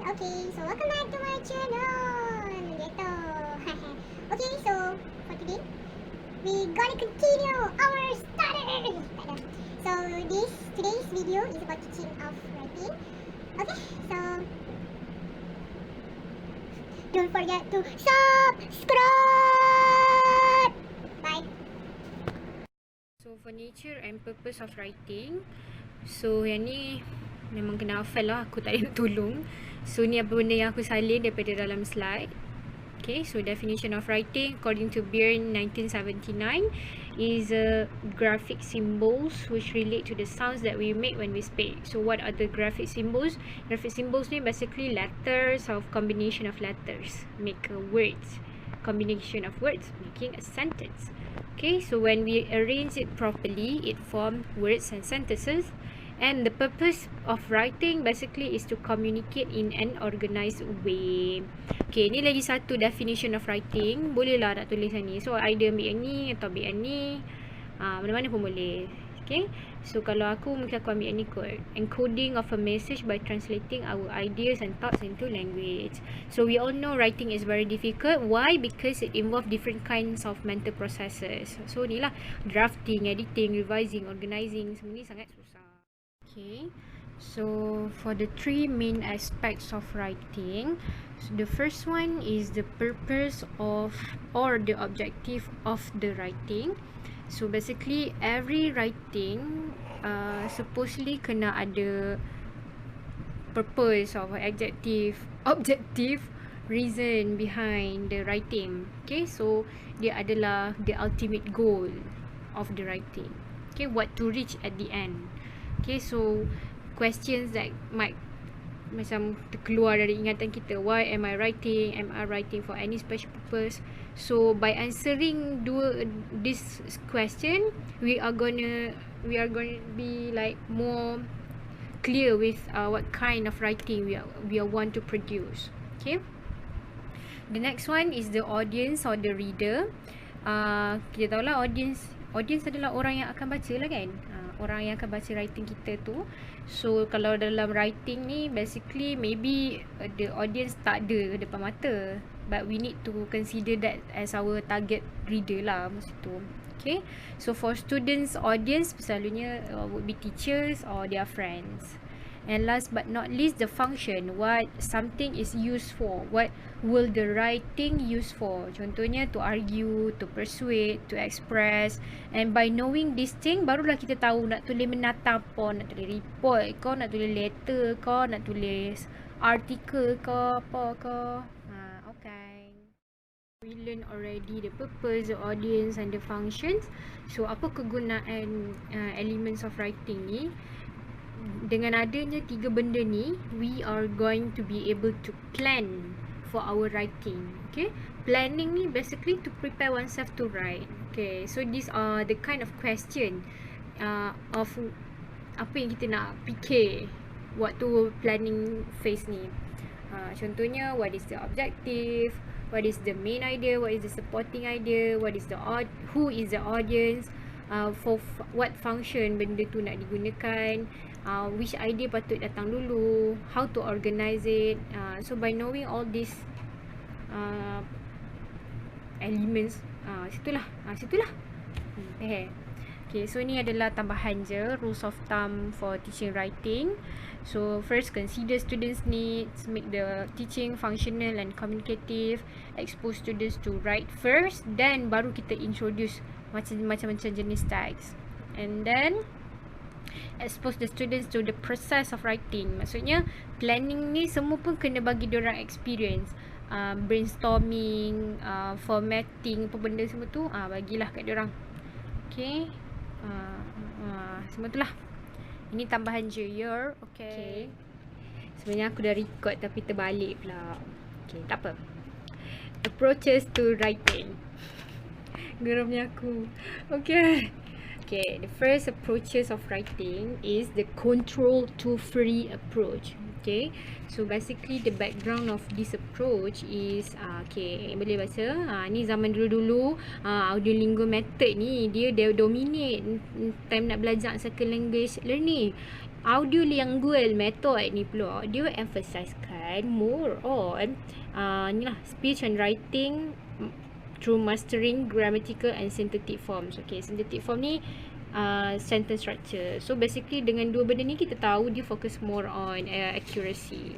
Okay, so welcome back to my channel. Gitu. Okay, so for today, we gonna continue our study. So today's video is about teaching of writing. Okay, so don't forget to subscribe. Bye. So for nature and purpose of writing, so yang ni memang kena hafal lah, aku tak ada nak tolong. So ni apa benda yang aku salin daripada dalam slide. Okay, so definition of writing according to Byrne 1979 is graphic symbols which relate to the sounds that we make when we speak. So what are the graphic symbols? Graphic symbols ni basically letters of combination of letters make a words, combination of words making a sentence. Okay, so when we arrange it properly, it forms words and sentences. And the purpose of writing basically is to communicate in an organized way. Okay, ni lagi satu definition of writing. Boleh lah nak tulis yang ni. So, either ambil yang ni atau ambil yang ni. Mana-mana pun boleh. Okay, so kalau aku, mungkin aku ambil yang ni kot. Encoding of a message by translating our ideas and thoughts into language. So, we all know writing is very difficult. Why? Because it involves different kinds of mental processes. So, ni lah. Drafting, editing, revising, organizing. Semua ni sangat susah. Okay, so for the three main aspects of writing, so the first one is the purpose of or the objective of the writing. So basically every writing supposedly kena ada purpose or objective reason behind the writing. Okay, so dia adalah the ultimate goal of the writing. Okay, what to reach at the end. Okay, so questions that might macam terkeluar dari ingatan kita. Why am I writing? Am I writing for any special purpose? So by answering this question, we are gonna be like more clear with what kind of writing we want to produce. Okay. The next one is the audience or the reader. Kita tahu lah audience adalah orang yang akan baca lah kan. Orang yang akan baca writing kita tu. So kalau dalam writing ni basically maybe the audience tak ada depan mata, but we need to consider that as our target reader lah masa tu. Okay, so for students audience selalunya would be teachers or their friends. And last but not least, the function, what something is used for. What will the writing used for? Contohnya to argue, to persuade, to express. And by knowing this thing, barulah kita tahu nak tulis menata apa, nak tulis report ke, nak tulis letter ke, nak tulis article ke, apa ke. Okay. We learn already the purpose, the audience and the functions. So apa kegunaan elements of writing ni? Dengan adanya tiga benda ni, we are going to be able to plan for our writing. Okay, planning ni basically to prepare oneself to write. Okay, so these are the kind of question of apa yang kita nak fikir waktu planning phase ni. Contohnya, what is the objective, what is the main idea, what is the supporting idea, what is the who is the audience, for what function benda tu nak digunakan, which idea patut datang dulu, how to organize it. So by knowing all these elements, situlah. Okay, so ni adalah tambahan je rules of thumb for teaching writing. So first, consider students' needs, make the teaching functional and communicative, expose students to write first, then baru kita introduce macam-macam jenis text. And then expose the students to the process of writing. Maksudnya planning ni semua pun kena bagi diorang experience. Brainstorming, formatting, apa benda semua tu bagilah kat diorang. Okay, semua tu lah. Ini tambahan je. Okay. Sebenarnya aku dah record tapi terbalik pula. Okay, tak apa. Approaches to writing. Geramnya aku. Okay, the first approaches of writing is the control to free approach. Okay, so basically the background of this approach is okay, boleh baca. Ni zaman dulu-dulu Audiolingo method ni dia dominate time nak belajar second language learning. audiolingual method ni pula dia emphasizekan more on ni lah, speech and writing through mastering grammatical and synthetic forms. Okay, synthetic form ni sentence structure. So basically dengan dua benda ni kita tahu dia fokus more on accuracy.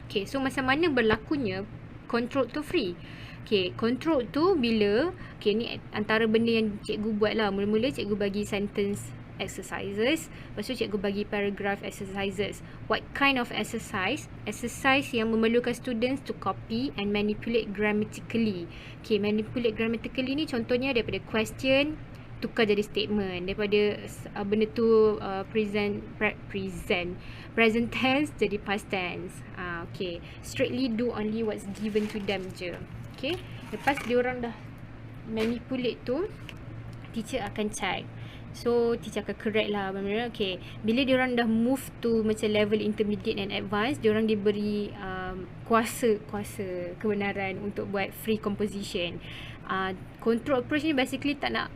Okay, so macam mana berlakunya control to free? Okay, control tu bila, okay ni antara benda yang cikgu buat lah. Mula-mula cikgu bagi sentence exercises, lepas tu cikgu bagi paragraph exercises. What kind of exercise? Exercise yang memerlukan students to copy and manipulate grammatically. Okay, manipulate grammatically ni contohnya daripada question tukar jadi statement, daripada benda tu present tense jadi past tense. Okay, strictly do only what's given to them je. Okay, lepas diorang dah manipulate tu, teacher akan check. So teacher akan correct lah benar. Okay, bila diorang dah move to macam level intermediate and advanced, diorang diberi kuasa kebenaran untuk buat free composition. Control approach ni basically dia nak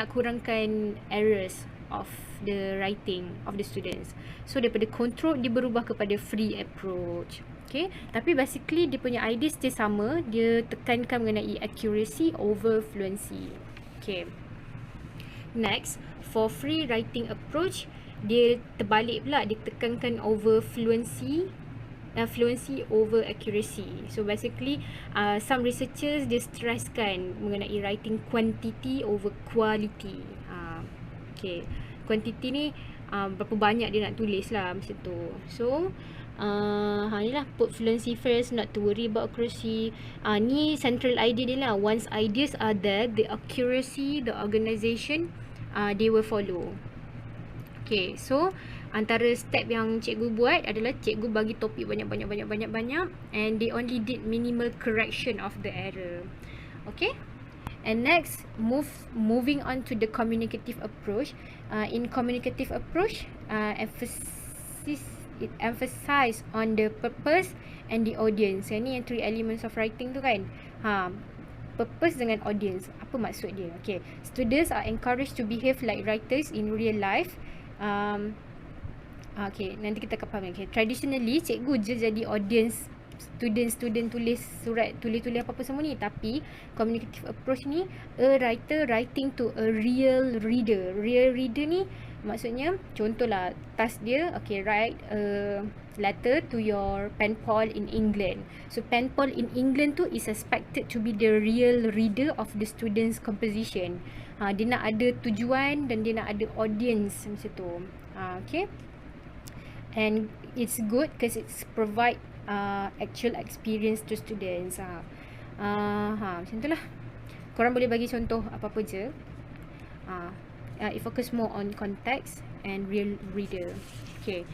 kurangkan errors of the writing of the students. So daripada control dia berubah kepada free approach. Okay, tapi basically dia punya idea still sama, dia tekankan mengenai accuracy over fluency. Okay, next, for free writing approach dia terbalik pula, dia tekankan over fluency over accuracy. So basically some researchers dia stresskan mengenai writing quantity over quality. Okay, quantity ni berapa banyak dia nak tulis lah macam tu. So ni lah, put fluency first, not to worry about accuracy. Ni central idea dia lah. Once ideas are there, the accuracy, the organisation, they will follow. Okay, so antara step yang cikgu buat adalah cikgu bagi topik banyak and they only did minimal correction of the error. Okay, and next moving on to the communicative approach. In communicative approach, it emphasize on the purpose and the audience. Yang ni yang 3 elements of writing tu kan. Purpose dengan audience, apa maksud dia? Okay, students are encouraged to behave like writers in real life. Okay, nanti kita akan faham. Okay, traditionally cikgu je jadi audience, student tulis surat, tulis apa-apa semua ni. Tapi communicative approach ni, a writer writing to a real reader. Real reader ni maksudnya, contohlah task dia, okay, write a letter to your pen pal in England. So pen pal in England tu is expected to be the real reader of the student's composition. Dia nak ada tujuan dan dia nak ada audience macam tu. Okay, and it's good because it's provide actual experience to students. Macam tu lah. Korang boleh bagi contoh apa-apa je. It focus more on context and real reader. Okay,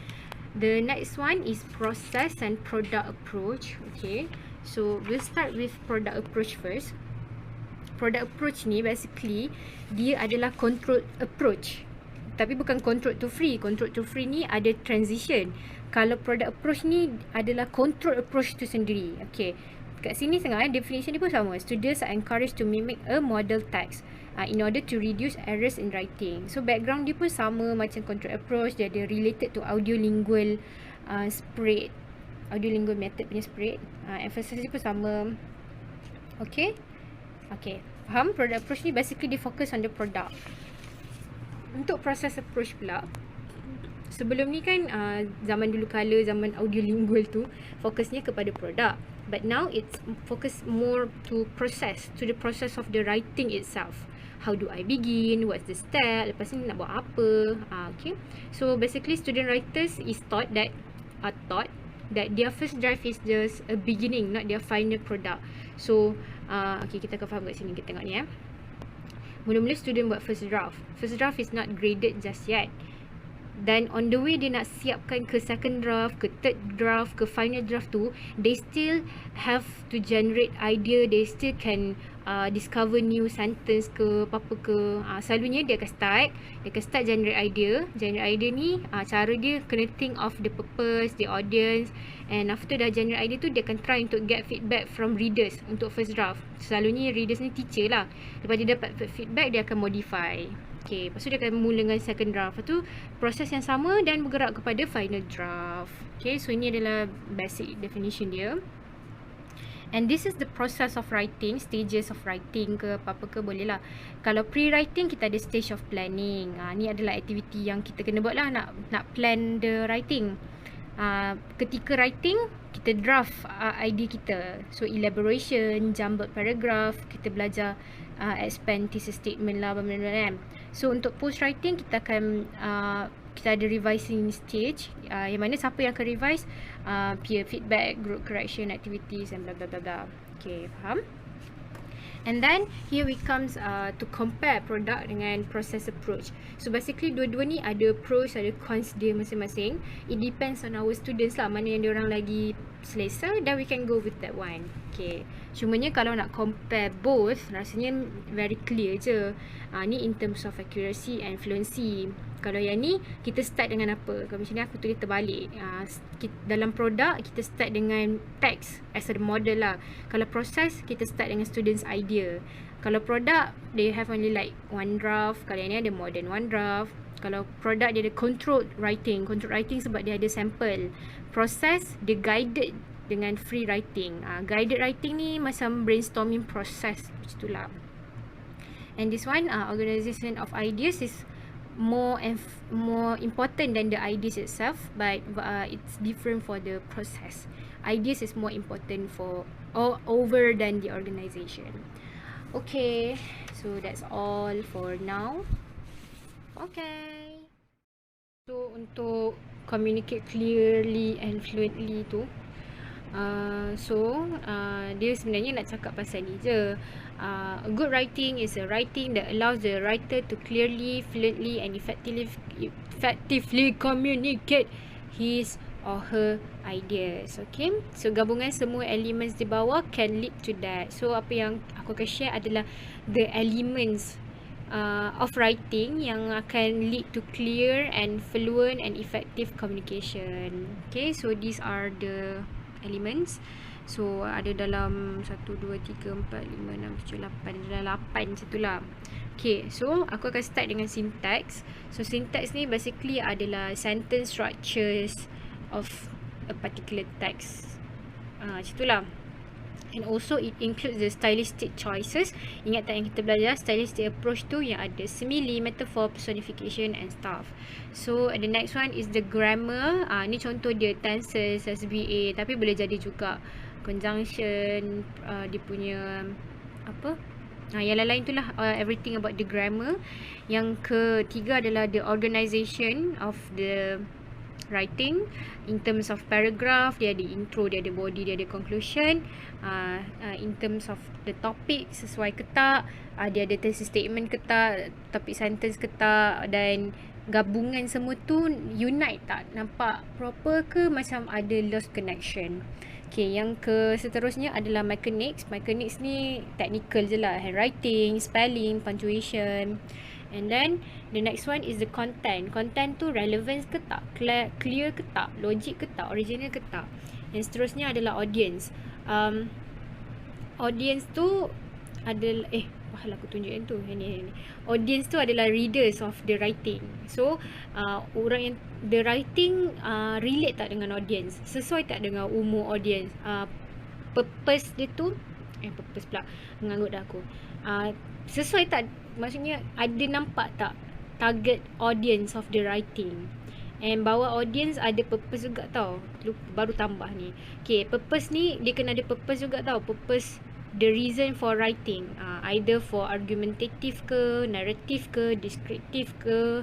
the next one is process and product approach. Okay, so we'll start with product approach first. Product approach ni basically dia adalah control approach, tapi bukan control to free. Control to free ni ada transition. Kalau product approach ni adalah control approach tu sendiri. Okay, kat sini sangat definition dia pun sama. Students are encouraged to mimic a model text in order to reduce errors in writing. So background dia pun sama macam control approach. Dia ada related to audiolingual spread, audiolingual method punya spread. Emphasis dia pun sama. Okay, faham? Product approach ni basically dia focus on the product. Untuk process approach pula, sebelum ni kan zaman dulu kala, zaman audiolingual tu fokusnya kepada produk. But now it's focus more to process, to the process of the writing itself. How do I begin? What's the step? Lepas ni nak buat apa? Okay, so basically student writers is taught that their first draft is just a beginning, not their final product. So okay, kita akan faham kat sini. Kita tengok ni mula-mula student buat first draft. First draft is not graded just yet. Dan on the way dia nak siapkan ke second draft, ke third draft, ke final draft tu, they still have to generate idea. They still can discover new sentence ke apa-apa ke. Selalunya dia akan start generate idea. Generate idea ni cara dia kena think of the purpose, the audience, and after dah generate idea tu dia akan try untuk get feedback from readers untuk first draft. Selalunya readers ni teacher lah. Lepas dia dapat feedback, dia akan modify. Okay, lepas tu dia akan mula dengan second draft. Lepas tu proses yang sama dan bergerak kepada final draft. Okay, so ini adalah basic definition dia. And this is the process of writing, stages of writing ke apa-apa ke boleh lah. Kalau pre-writing kita ada stage of planning. Ni adalah aktiviti yang kita kena buat lah, nak plan the writing. Ketika writing, kita draft idea kita. So elaboration, jumbled paragraph, kita belajar expand thesis statement lah, benda-benda kan. So untuk post writing kita akan kita ada revising stage, yang mana siapa yang akan revise, peer feedback, group correction activities and bla bla bla bla. Okay, faham? And then here we comes to compare product dengan process approach. So basically dua-dua ni ada pros, ada cons dia masing-masing. It depends on our students lah, mana yang diorang lagi selesa, then we can go with that one. Okay, cumanya kalau nak compare both, rasanya very clear je. Ni in terms of accuracy and fluency. Kalau yang ni, kita start dengan apa? Kalau macam ni aku tulis terbalik. Dalam produk, kita start dengan text as a model lah. Kalau proses, kita start dengan students idea. Kalau produk, they have only like one draft. Kalau yang ni ada more than one draft. Kalau produk, dia ada controlled writing. Controlled writing sebab dia ada sample. Proses, dia guided dengan free writing. Guided writing ni macam brainstorming process. Macam itulah. And this one, organization of ideas is more important than the ideas itself, but it's different for the process. Ideas is more important for over than the organization. Okay, so that's all for now. Okay, so untuk communicate clearly and fluently tu, dia sebenarnya nak cakap pasal ni je. A good writing is a writing that allows the writer to clearly, fluently and effectively communicate his or her ideas. Okay, so gabungan semua elements di bawah can lead to that. So apa yang aku akan share adalah the elements of writing yang akan lead to clear and fluent and effective communication. Okay, so these are the elements. So ada dalam 1, 2, 3, 4, 5, 6, 7, 8. Ada dalam 8 macam tu lah. Okay, so aku akan start dengan syntax. So syntax ni basically adalah sentence structures of a particular text. Macam tu lah. And also it includes the stylistic choices. Ingat tak yang kita belajar stylistic approach tu yang ada simile, metaphor, personification and stuff. So the next one is the grammar. Ni contoh dia tenses, SVA, tapi boleh jadi juga conjunction, dia punya apa, yang lain-lain tu lah, everything about the grammar. Yang ketiga adalah the organization of the writing in terms of paragraph. Dia ada intro, dia ada body, dia ada conclusion. In terms of the topic, sesuai ke tak, dia ada thesis statement ke tak, topik sentence ke tak, dan gabungan semua tu unite tak, nampak proper ke macam ada lost connection. Okay, yang seterusnya adalah mechanics. Mechanics ni technical je lah, handwriting, spelling, punctuation. And then the next one is the content. Content tu relevance ke tak, clear ke tak, logic ke tak, original ke tak. Yang seterusnya adalah audience. Audience tu adalah bahala aku tunjuk yang tu. Ini. Audience tu adalah readers of the writing. So orang yang the writing relate tak dengan audience, sesuai tak dengan umur audience, purpose dia tu purpose pula, mengangguk dah aku, sesuai tak, maksudnya ada nampak tak target audience of the writing. And bawa audience ada purpose juga tau, baru tambah ni. Okay, purpose ni dia kena ada purpose juga tau. Purpose, the reason for writing, either for argumentative ke, narrative ke, descriptive ke,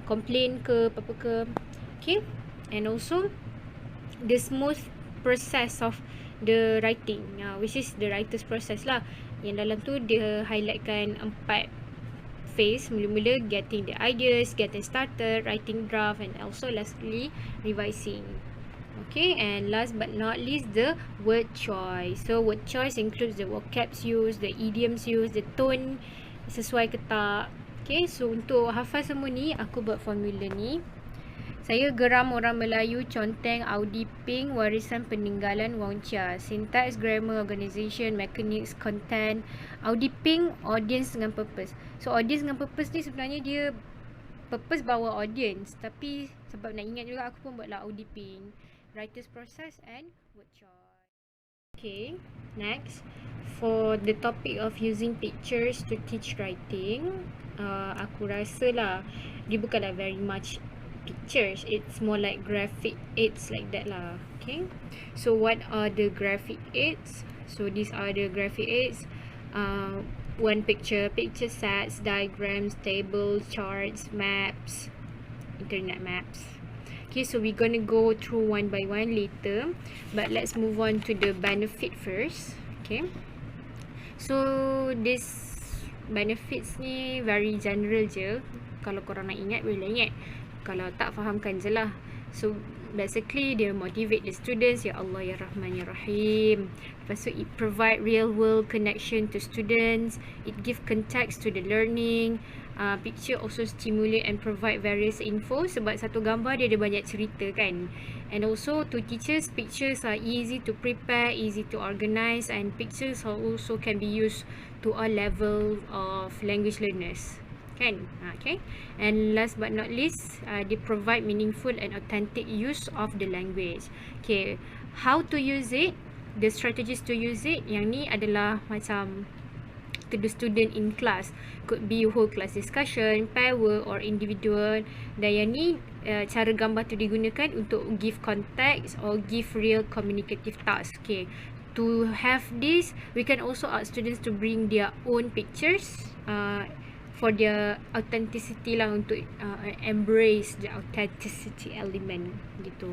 complain ke, apa-apa ke. Okay, and also the smooth process of the writing, which is the writer's process lah. Yang dalam tu dia highlightkan 4 phase. Mula-mula getting the ideas, getting started, writing draft, and also lastly revising. Okay, and last but not least the word choice. So word choice includes the vocabs used, the idioms used, the tone sesuai ke tak. Okay, so untuk hafal semua ni aku buat formula ni. Saya geram orang Melayu, conteng, Audi Pink, warisan peninggalan Wang Chia. Syntax, grammar, organization, mechanics, content. Audi Pink, audience dengan purpose. So audience dengan purpose ni sebenarnya dia purpose bawa audience, tapi sebab nak ingat juga aku pun buatlah Audi Pink. Writer's process and word choice. Okay, next. For the topic of using pictures to teach writing, aku rasa lah dia bukanlah very much pictures, it's more like graphic aids like that lah. Okay, so what are the graphic aids? So these are the graphic aids. One picture sets, diagrams, tables, charts, maps, internet maps. Okay, so we're gonna go through one by one later, but let's move on to the benefit first. Okay, so this benefits ni very general je. Kalau korang nak ingat, boleh ingat. Kalau tak, fahamkan je lah. So basically dia motivate the students, ya Allah ya Rahman ya Rahim. Lepas tu it provide real world connection to students, it give context to the learning. Picture also stimulate and provide various info, sebab satu gambar dia ada banyak cerita kan. And also to teachers, pictures are easy to prepare, easy to organize, and pictures also can be used to all level of language learners kan. Okay, and last but not least, they provide meaningful and authentic use of the language. Okay, how to use it, the strategies to use it, yang ni adalah macam to the student in class, could be whole class discussion, pair work or individual. Dan yang ni cara gambar tu digunakan untuk give context or give real communicative task. Okay, to have this, we can also ask students to bring their own pictures for their authenticity lah, untuk embrace the authenticity element gitu.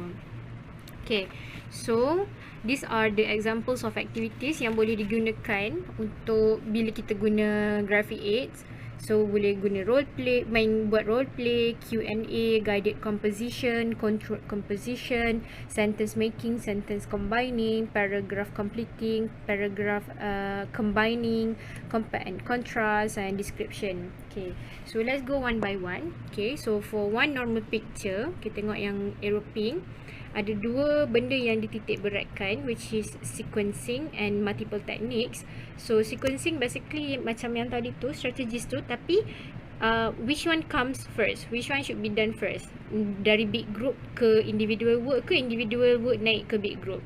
Okay, so these are the examples of activities yang boleh digunakan untuk bila kita guna graphic aids. So boleh guna role play, buat role play, Q&A, guided composition, controlled composition, sentence making, sentence combining, paragraph completing, paragraph combining, compare and contrast, and description. Okay, so let's go one by one. Okay, so for one normal picture, kita tengok yang arrow pink, ada dua benda yang dititik beratkan, which is sequencing and multiple techniques. So sequencing basically macam yang tadi tu, strategies tu, tapi which one comes first, which one should be done first, dari big group ke individual work, ke individual work naik ke big group.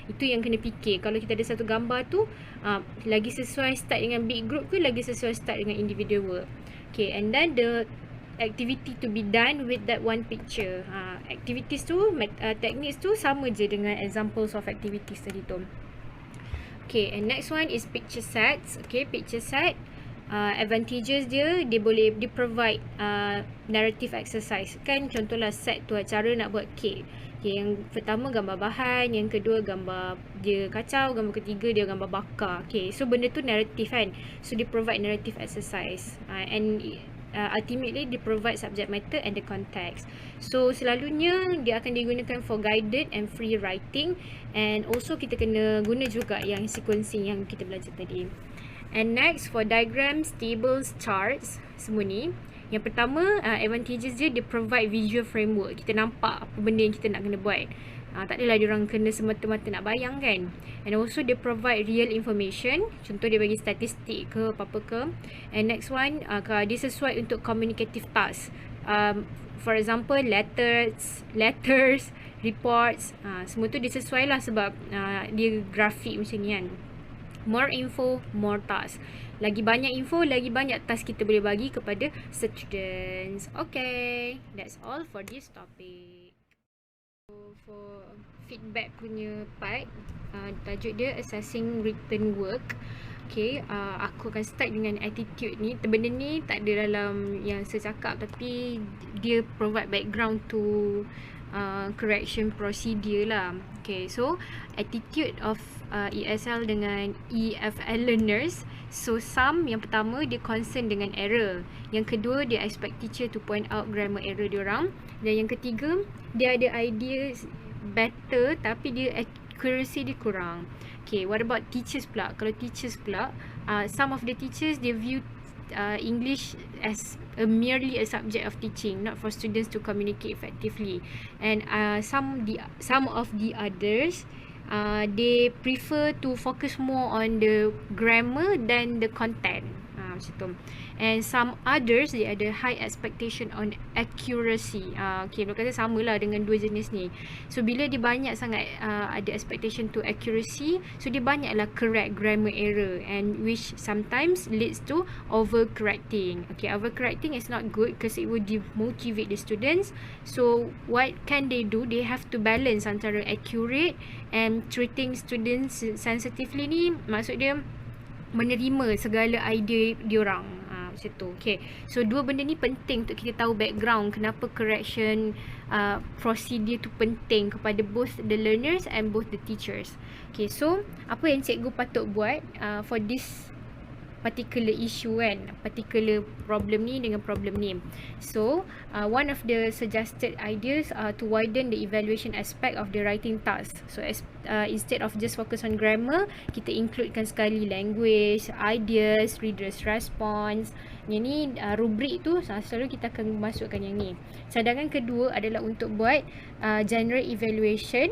Itu yang kena fikir. Kalau kita ada satu gambar tu, lagi sesuai start dengan big group ke lagi sesuai start dengan individual work. Okay, and then the activity to be done with that one picture. Activities tu, techniques tu sama je dengan examples of activities tadi tu. Okay, and next one is picture sets. Okay, picture set, advantages dia boleh provide narrative exercise kan. Contohlah set tu, cara nak buat kek. Okay, yang pertama gambar bahan, yang kedua gambar dia kacau, gambar ketiga dia gambar bakar. Okay, so benda tu narrative kan. So dia provide narrative exercise, and ultimately they provide subject matter and the context. So selalunya dia akan digunakan for guided and free writing, and also kita kena guna juga yang sequencing yang kita belajar tadi. And next, for diagrams, tables, charts, semua ni, yang pertama, advantages dia provide visual framework. Kita nampak apa benda yang kita nak kena buat. Tak adalah diorang kena semata-mata nak bayang kan. And also they provide real information. Contoh dia bagi statistik ke apa-apa ke. And next one, dia sesuai untuk communicative task. For example, letters, reports, semua tu dia sesuai lah sebab dia grafik macam ni kan. More info, more task. Lagi banyak info, lagi banyak task kita boleh bagi kepada students. Okay, that's all for this topic. For feedback punya part, tajuk dia assessing written work. Okay, aku akan start dengan attitude ni. Benda ni tak ada dalam yang saya cakap, tapi dia provide background to correction procedure lah. Okay, so attitude of ESL dengan EFL learners. So some, yang pertama dia concern dengan error. Yang kedua dia expect teacher to point out grammar error diorang. Dan yang ketiga dia ada idea better tapi dia accuracy dia kurang. Okay, what about teachers pula? Kalau teachers pula, some of the teachers they view English as merely a subject of teaching, not for students to communicate effectively. And some of the others, they prefer to focus more on the grammar than the content. Macam tu. And some others, they ada high expectation on accuracy. Okay, berkata samalah dengan dua jenis ni. So bila dia banyak sangat ada expectation to accuracy, so dia banyaklah correct grammar error, and which sometimes leads to overcorrecting. Okay, overcorrecting is not good because it will demotivate the students. So what can they do? They have to balance antara accurate and treating students sensitively ni. Maksud dia menerima segala idea diorang, macam tu. Okay, so dua benda ni penting untuk kita tahu background kenapa correction procedure tu penting kepada both the learners and both the teachers. Okay, so apa yang cikgu patut buat for this particular issue kan, particular problem ni dengan problem ni. So one of the suggested ideas to widen the evaluation aspect of the writing task. So instead of just focus on grammar, kita includekan sekali language, ideas, readers response. Yang ni rubrik tu selalu kita akan masukkan yang ni. Cadangan kedua adalah untuk buat general evaluation.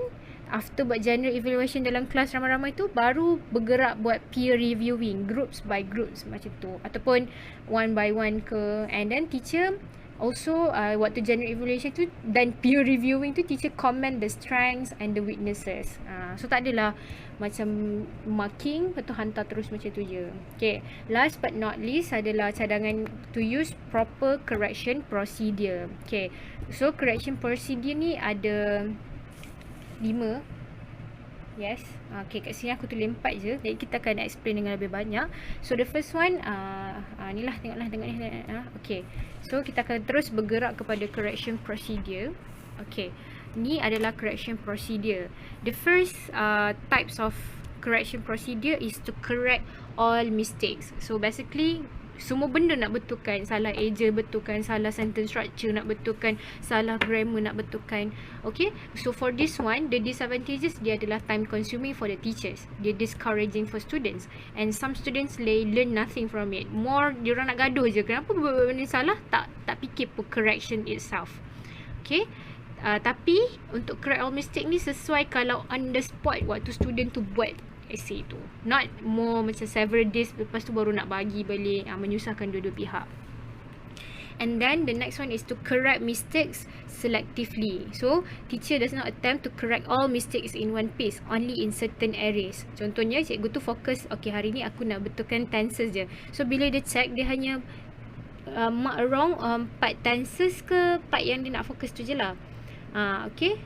After buat general evaluation dalam kelas ramai-ramai tu, baru bergerak buat peer reviewing, groups by groups macam tu, ataupun one by one ke. And then teacher also waktu general evaluation tu dan peer reviewing tu, teacher comment the strengths and the weaknesses. So tak adalah macam marking lepas tu hantar terus macam tu je. Okay, last but not least adalah cadangan to use proper correction procedure. Okay, so correction procedure ni ada 5. Yes. Okay, kat sini aku tulis 4 je. Jadi kita akan explain dengan lebih banyak. So the first one, ni lah, tengok ni. Okay, so kita akan terus bergerak kepada correction procedure. Okay, ni adalah correction procedure. The first types of correction procedure is to correct all mistakes. So basically semua benda nak betulkan, salah eja betulkan, salah sentence structure nak betulkan, salah grammar nak betulkan. Okay, so for this one, the disadvantages dia adalah time consuming for the teachers, dia discouraging for students, and some students learn nothing from it. More diorang nak gaduh je, kenapa buat benda salah, tak fikir pun correction itself. Okay, tapi untuk correct all mistake ni sesuai kalau on the spot waktu student tu buat essay tu, not more macam several days lepas tu baru nak bagi balik, menyusahkan dua-dua pihak. And then the next one is to correct mistakes selectively. So teacher does not attempt to correct all mistakes in one piece, only in certain areas. Contohnya cikgu tu fokus, okay hari ni aku nak betulkan tenses je. So bila dia check, dia hanya mark wrong part tenses ke part yang dia nak fokus tu je lah. Okay,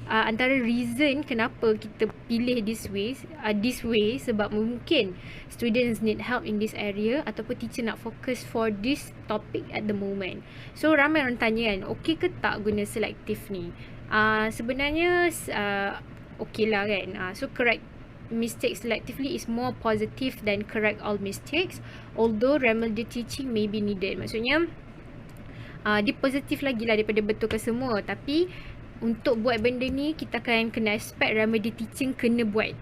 antara reason kenapa kita pilih this way sebab mungkin students need help in this area ataupun teacher nak fokus for this topic at the moment. So ramai orang tanya kan, okay ke tak guna selective ni? Sebenarnya okay lah kan. So correct mistakes selectively is more positive than correct all mistakes, although remedial teaching may be needed. Maksudnya dia positif lagi lah daripada betulkan semua, tapi untuk buat benda ni kita akan kena expect remedy teaching kena buat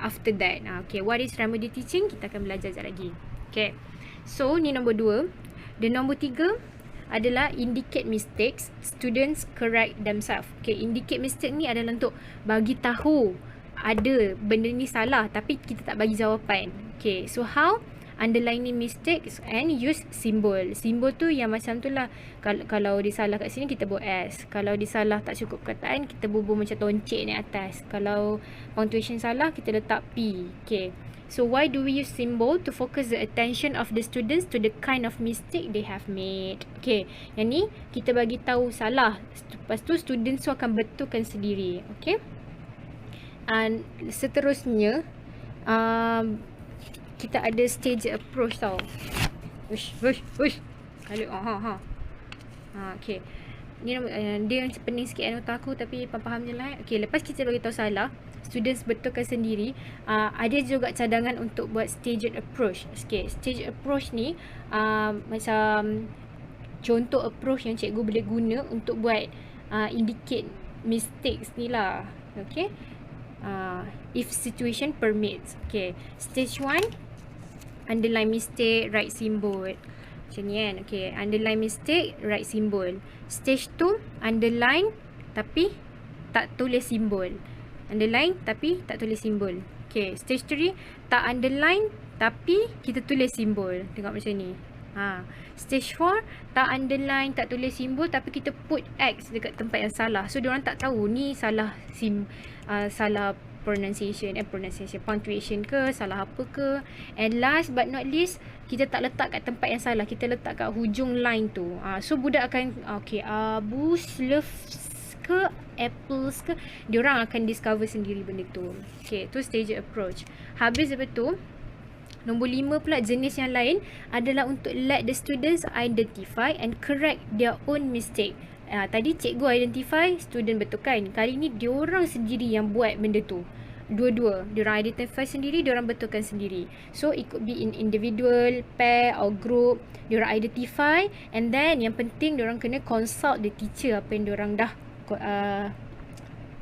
after that. Okay, what is remedy teaching? Kita akan belajar sekejap lagi. Okay, so ni nombor 2. Dan nombor 3 adalah indicate mistakes, students correct themselves. Okay, indicate mistake ni adalah untuk bagi tahu ada benda ni salah tapi kita tak bagi jawapan. Okay, so how? Underlining mistakes and use symbol. Symbol tu yang macam tu lah. Kalau disalah kat sini kita buat S. Kalau disalah tak cukup perkataan, kita bubuh macam toncik ni atas. Kalau punctuation salah, kita letak P. Okay, so why do we use symbol? To focus the attention of the students to the kind of mistake they have made. Okay, yang ni kita bagi tahu salah, lepas tu students tu akan betulkan sendiri. Okay, and seterusnya kita ada stage approach tau. Ush. Kalau okay. Ni dia yang pening sikit otak aku, tapi faham je lah. Okay, lepas kita bagi tahu salah, students betulkan sendiri. Ada juga cadangan untuk buat staged approach. Okay, staged approach ni macam contoh approach yang cikgu boleh guna untuk buat indicate mistakes ni lah. Okay, if situation permits. Okay, stage 1 underline mistake, write symbol. Macam ni kan. Okay, underline mistake, write symbol. Stage 2, underline tapi tak tulis simbol. Underline tapi tak tulis simbol. Okay, stage 3, tak underline tapi kita tulis simbol. Tengok macam ni. Stage 4, tak underline, tak tulis simbol tapi kita put X dekat tempat yang salah. So, diorang tak tahu ni salah salah pronunciation, punctuation ke, salah apa ke. And last but not least, kita tak letak kat tempat yang salah. Kita letak kat hujung line tu. So, budak akan, okay, Abus loves ke apples ke, diorang akan discover sendiri benda tu. Okay, tu stage approach. Habis lepas tu, nombor 5 pula, jenis yang lain adalah untuk let the students identify and correct their own mistake. Tadi cikgu identify, student betulkan. Kali ni diorang sendiri yang buat benda tu. Dua-dua, diorang identify sendiri, diorang betulkan sendiri. So it could be in individual, pair or group. Diorang identify, and then yang penting diorang kena consult the teacher apa yang diorang dah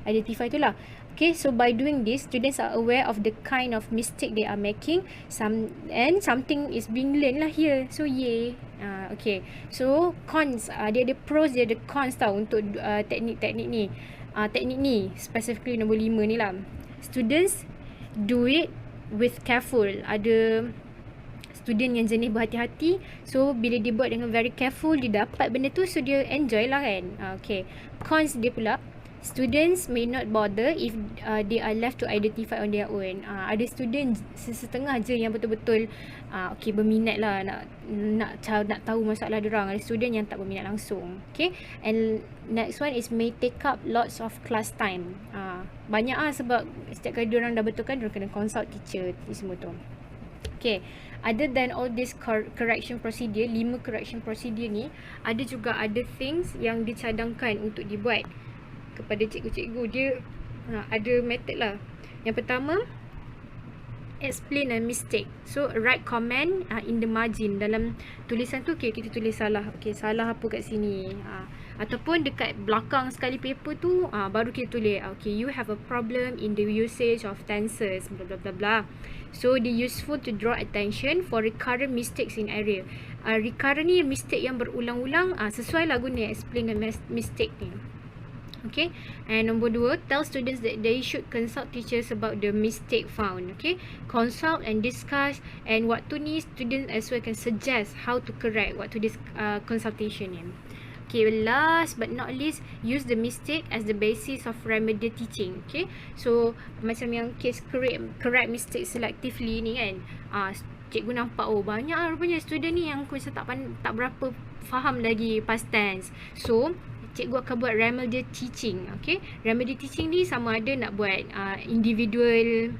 identify tu lah. Okay, so by doing this, students are aware of the kind of mistake they are making. Something is being learned lah here. So yay. Okay, so cons, dia ada pros, dia ada cons tau untuk teknik ni, specifically nombor 5 ni lah. Students do it with careful. Ada student yang jenis berhati-hati, so bila dia buat dengan very careful, dia dapat benda tu, so dia enjoy lah kan. Okay, cons dia pula, students may not bother if they are left to identify on their own. Ada student setengah je yang betul-betul okay, berminat lah nak tahu masalah diorang. Ada student yang tak berminat langsung. Okay, and next one is may take up lots of class time. Banyak sebab setiap kali diorang dah betulkan, diorang kena consult teacher ni semua tu. Okay, other than all this correction procedure, 5 correction procedure ni, ada juga other things yang dicadangkan untuk dibuat kepada cikgu-cikgu. Dia ada method lah. Yang pertama, explain a mistake. So write comment in the margin. Dalam tulisan tu, okay, kita tulis salah. Okay, salah apa kat sini. Ataupun dekat belakang sekali paper tu, baru kita tulis, okay, you have a problem in the usage of tenses, blah blah blah blah. So they useful to draw attention for recurrent mistakes in area. Recurrent ni mistake yang berulang-ulang. Sesuai lah guna explain a mistake ni. Okay, and nombor 2, tell students that they should consult teachers about the mistake found. Okay, consult and discuss, and waktu ni students as well can suggest how to correct waktu this consultation ni. Okay, last but not least, use the mistake as the basis of remedial teaching. Okay, so macam yang case correct mistake selectively ni kan, cikgu nampak, oh banyak rupanya student ni yang macam tak berapa faham lagi past tense. So cikgu akan buat remedial teaching. Okay, remedial teaching ni sama ada nak buat individual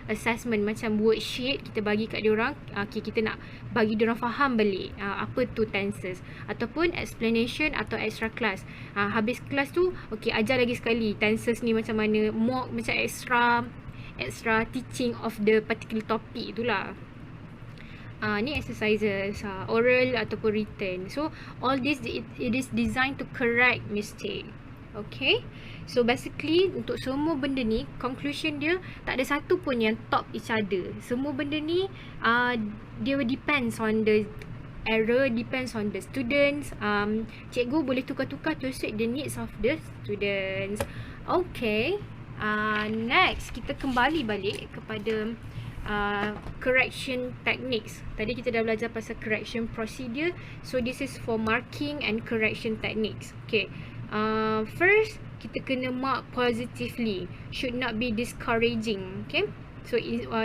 assessment macam worksheet kita bagi kat diorang. Okay, kita nak bagi diorang faham balik apa tu tenses, ataupun explanation atau extra class. Habis kelas tu, okay, ajar lagi sekali tenses ni macam mana, mock macam extra teaching of the particular topic tu lah. Ni exercises oral ataupun written. So all this it is designed to correct mistake. Okay, so basically untuk semua benda ni, conclusion dia tak ada satu pun yang top each other. Semua benda ni dia depends on the error, depends on the students. Cikgu boleh tukar-tukar to suit the needs of the students. Okay, next kita kembali balik kepada correction techniques. Tadi kita dah belajar pasal correction procedure. So this is for marking and correction techniques. Okay, first kita kena mark positively, should not be discouraging. Okay, so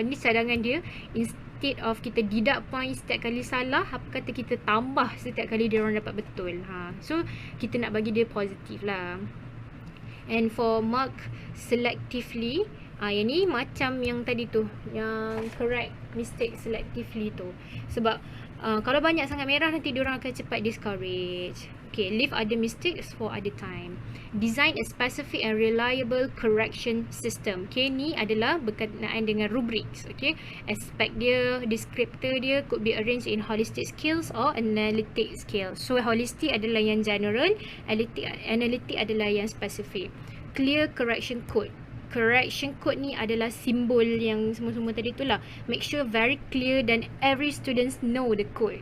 ni cadangan dia. Instead of kita deduct point setiap kali salah, apa kata kita tambah setiap kali dia orang dapat betul. So kita nak bagi dia positif lah. And for mark selectively, yang ni macam yang tadi tu, yang correct mistake selectively tu. Sebab kalau banyak sangat merah, nanti diorang akan cepat discourage. Okay, leave other mistakes for other time. Design a specific and reliable correction system. Okay, ni adalah berkenaan dengan rubrics. Okay, aspect dia, descriptor dia could be arranged in holistic scales or analytic scale. So holistic adalah yang general, analytic adalah yang specific. Clear correction code. correction code ni adalah simbol yang semua-semua tadi tu lah. Make sure very clear dan every students know the code.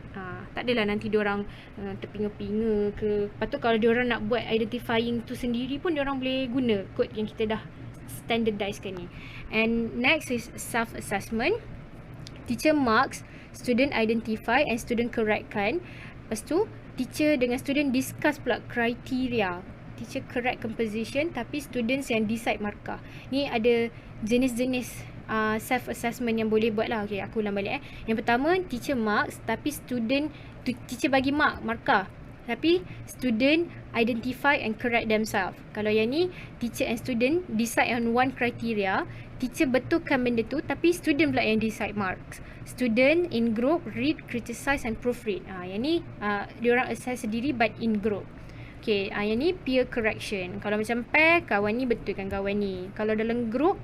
Tak adalah nanti diorang terpinga-pinga ke. Lepas tu kalau diorang nak buat identifying tu sendiri pun diorang boleh guna code yang kita dah standardizekan ni. And next is self-assessment. Teacher marks, student identify and student correctkan. Lepas tu teacher dengan student discuss pula kriteria. Teacher correct composition tapi students yang decide markah. Ni ada jenis-jenis self-assessment yang boleh buat lah. Okay, aku ulang balik Yang pertama, teacher marks tapi teacher bagi markah. Tapi student identify and correct themselves. Kalau yang ni, teacher and student decide on one criteria. Teacher betulkan benda tu tapi student pula yang decide marks. Student in group read, criticize and proofread. Yang ni diorang assess sendiri but in group. Okay, yang ni peer correction. Kalau macam pair, kawan ni betulkan kawan ni. Kalau dalam group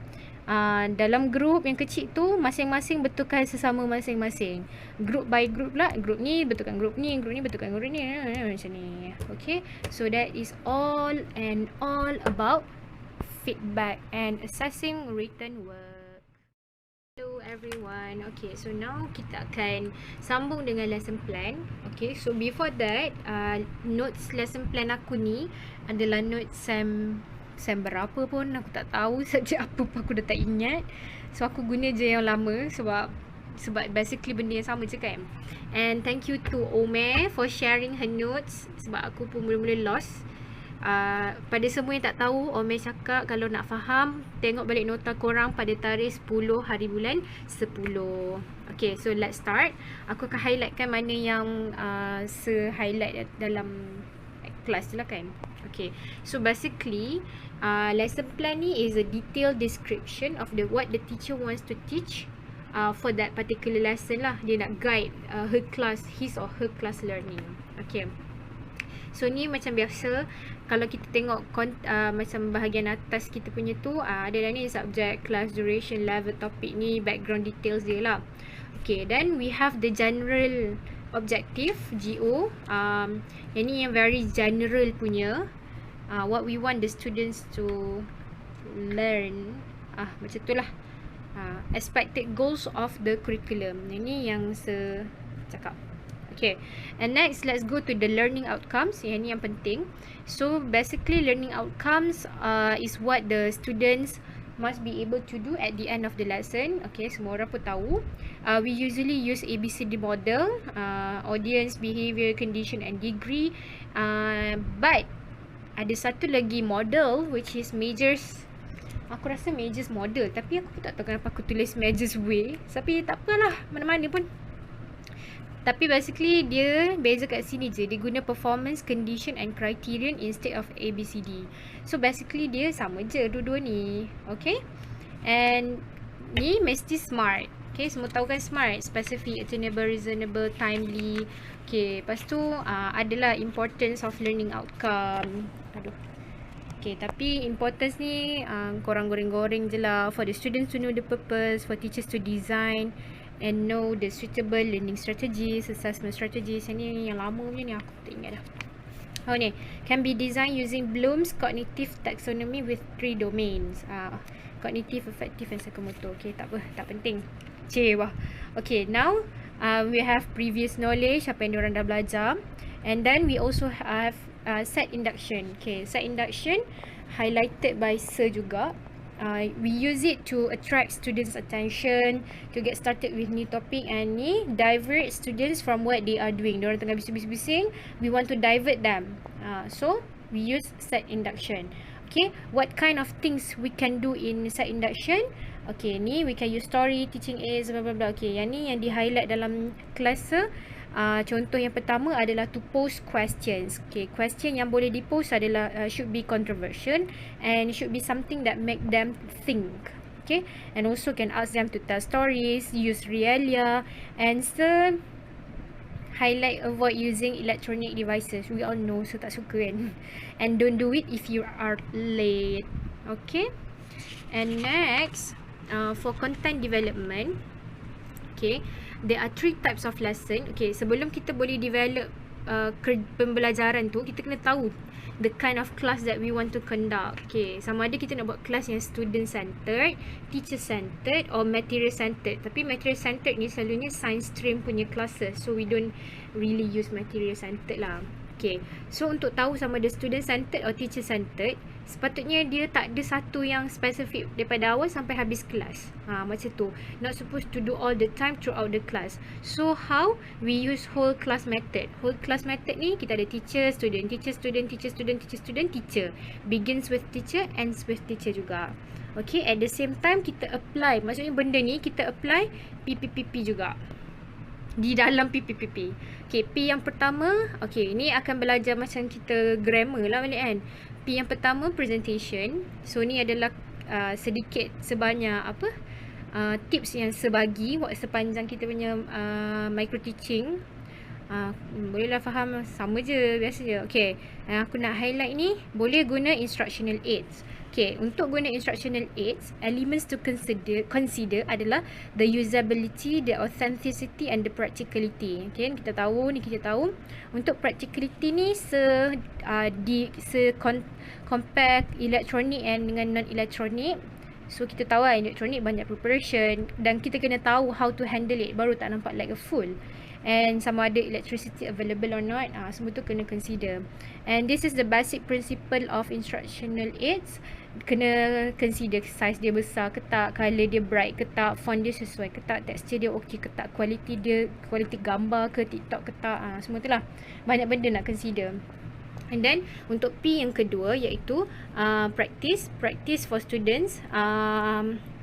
yang kecil tu, masing-masing betulkan sesama masing-masing. Group by group pula, group ni betulkan group ni betulkan group ni, macam ni. Okay, so that is all about feedback and assessing written work. Hello everyone. Okay, so now kita akan sambung dengan lesson plan. Okay, so before that, notes lesson plan aku ni adalah notes sem berapa pun aku tak tahu, subjek apa pun aku dah tak ingat. So aku guna je yang lama sebab basically benda yang sama je kan. And thank you to Ome for sharing her notes sebab aku pun mula-mula lost. Pada semua yang tak tahu, Ome cakap kalau nak faham, tengok balik nota korang pada tarikh 10 hari bulan 10. Okay, so let's start. Aku akan highlightkan mana yang se-highlight dalam kelas je lah kan. Okay, so basically lesson plan ni is a detailed description of what the teacher wants to teach for that particular lesson lah. Dia nak guide his or her class learning. Okay, so ni macam biasa kalau kita tengok macam bahagian atas kita punya tu, ada dah ni subject, class duration, level, topic ni, background details dia lah. Okay, then we have the general objective, GO. Yang ni yang very general punya, what we want the students to learn, macam tu lah. Expected goals of the curriculum. Yang ni yang cakap. Okay, and next let's go to the learning outcomes. Yang ni yang penting. So basically learning outcomes is what the students must be able to do at the end of the lesson. Okay, semua orang pun tahu. We usually use ABCD model, audience, behavior, condition and degree. But ada satu lagi model which is majors. Aku rasa majors model, tapi aku tak tahu kenapa aku tulis majors way. Tapi tak apalah, mana-mana pun. Tapi basically dia beza kat sini je. Dia guna performance, condition and criterion instead of ABCD. So basically dia sama je dua-dua ni. Okay, and ni mesti smart. Okay, semua tahu kan smart? Specific, attainable, reasonable, timely. Okay, lepas tu adalah importance of learning outcome. Okay, tapi importance ni korang goreng-goreng je lah. For the students to know the purpose, for teachers to design and know the suitable learning strategies, assessment strategies. Yang ni yang lama punya ni, aku tak ingat dah. Oh ni, can be designed using Bloom's cognitive taxonomy with 3 domains. Cognitive, affective and psychomotor. Okay, tak apa, tak penting. Wah. Okay, now we have previous knowledge, apa yang diorang dah belajar. And then we also have set induction. Okay, set induction highlighted by Sir juga. We use it to attract students' attention, to get started with new topic, and ni divert students from what they are doing. Diorang tengah bising-bising, we want to divert them. So we use set induction. Okay, what kind of things we can do in set induction? Okay, ni we can use story, teaching aids, blah blah blah. Okay, yang ni yang di highlight dalam kelas. Contoh yang pertama adalah to pose questions. Okay, question yang boleh di-pose adalah should be controversial and should be something that make them think. Okay, and also can ask them to tell stories, use realia, answer, highlight, avoid using electronic devices. We all know, so tak suka kan. And don't do it if you are late. Okay, and next for content development. Okay, there are 3 types of lesson. Okay, sebelum kita boleh develop pembelajaran tu, kita kena tahu the kind of class that we want to conduct. Okay, sama ada kita nak buat kelas yang student centered, teacher centered or material centered. Tapi material centered ni selalunya science stream punya classes, so we don't really use material centered lah. Okay, so untuk tahu sama ada student centered or teacher centered, sepatutnya dia tak ada satu yang spesifik daripada awal sampai habis kelas. Macam tu. Not supposed to do all the time throughout the class. So how we use whole class method? Whole class method ni kita ada teacher, student, teacher, student, teacher, student, teacher, student, teacher. Begins with teacher, ends with teacher juga. Okay, at the same time kita apply. Maksudnya benda ni kita apply PPPP juga di dalam PPPP. Okay, P yang pertama, okay, ni akan belajar macam kita grammar lah balik kan. P yang pertama, presentation. So, ni adalah sedikit sebanyak tips yang sebagi sepanjang kita punya micro teaching. Bolehlah faham, sama je, biasa je. Okay, aku nak highlight ni, boleh guna instructional aids. Okay, untuk guna instructional aids, elements to consider adalah the usability, the authenticity and the practicality. Okay, kita tahu untuk practicality ni compare elektronik dengan non-elektronik. So kita tahu lah elektronik banyak preparation dan kita kena tahu how to handle it, baru tak nampak like a fool. And sama ada electricity available or not, semua tu kena consider. And this is the basic principle of instructional aids. Kena consider size dia besar ke tak, color dia bright ke tak, font dia sesuai ke tak, texture dia okey ke tak, quality gambar ke TikTok ke tak, semua tu lah. Banyak benda nak consider. And then untuk P yang kedua iaitu practice for students.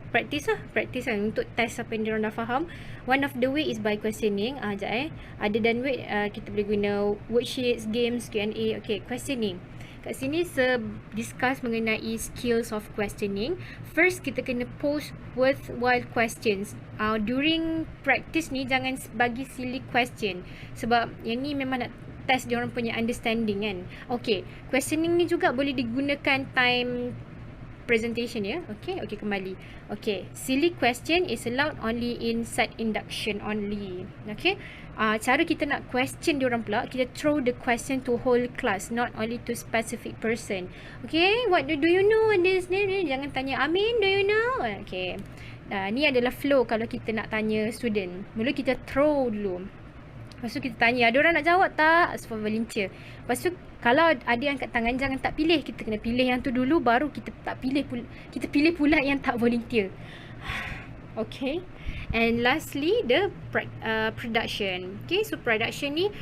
Practice lah untuk test apa yang diorang dah faham. One of the way is by questioning. Other than way, kita boleh guna worksheets, games, Q&A. Okay, questioning. Kat sini discuss mengenai skills of questioning. First, kita kena pose worthwhile questions. During practice ni jangan bagi silly question, sebab yang ni memang nak test diorang punya understanding kan. Okay, questioning ni juga boleh digunakan time presentation ya. Okay, kembali. Okay, silly question is allowed only in set induction only. Okay, cara kita nak question diorang pula, kita throw the question to whole class, not only to specific person. Okay, what do you know this? Jangan tanya Amin, do you know? Okay, ni adalah flow kalau kita nak tanya student. Mula kita throw dulu. Lepas tu kita tanya, ada orang nak jawab tak? As for volunteer. Lepas tu kalau ada yang kat tangan, jangan tak pilih. Kita kena pilih yang tu dulu, baru kita pilih pula yang tak volunteer. Okay. And lastly, the production. Okay, so production ni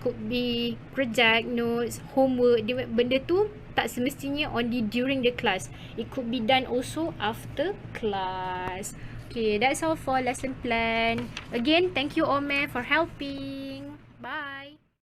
could be project, notes, homework. Benda tu tak semestinya only during the class. It could be done also after class. Okay, that's all for lesson plan. Again, thank you Ome for helping.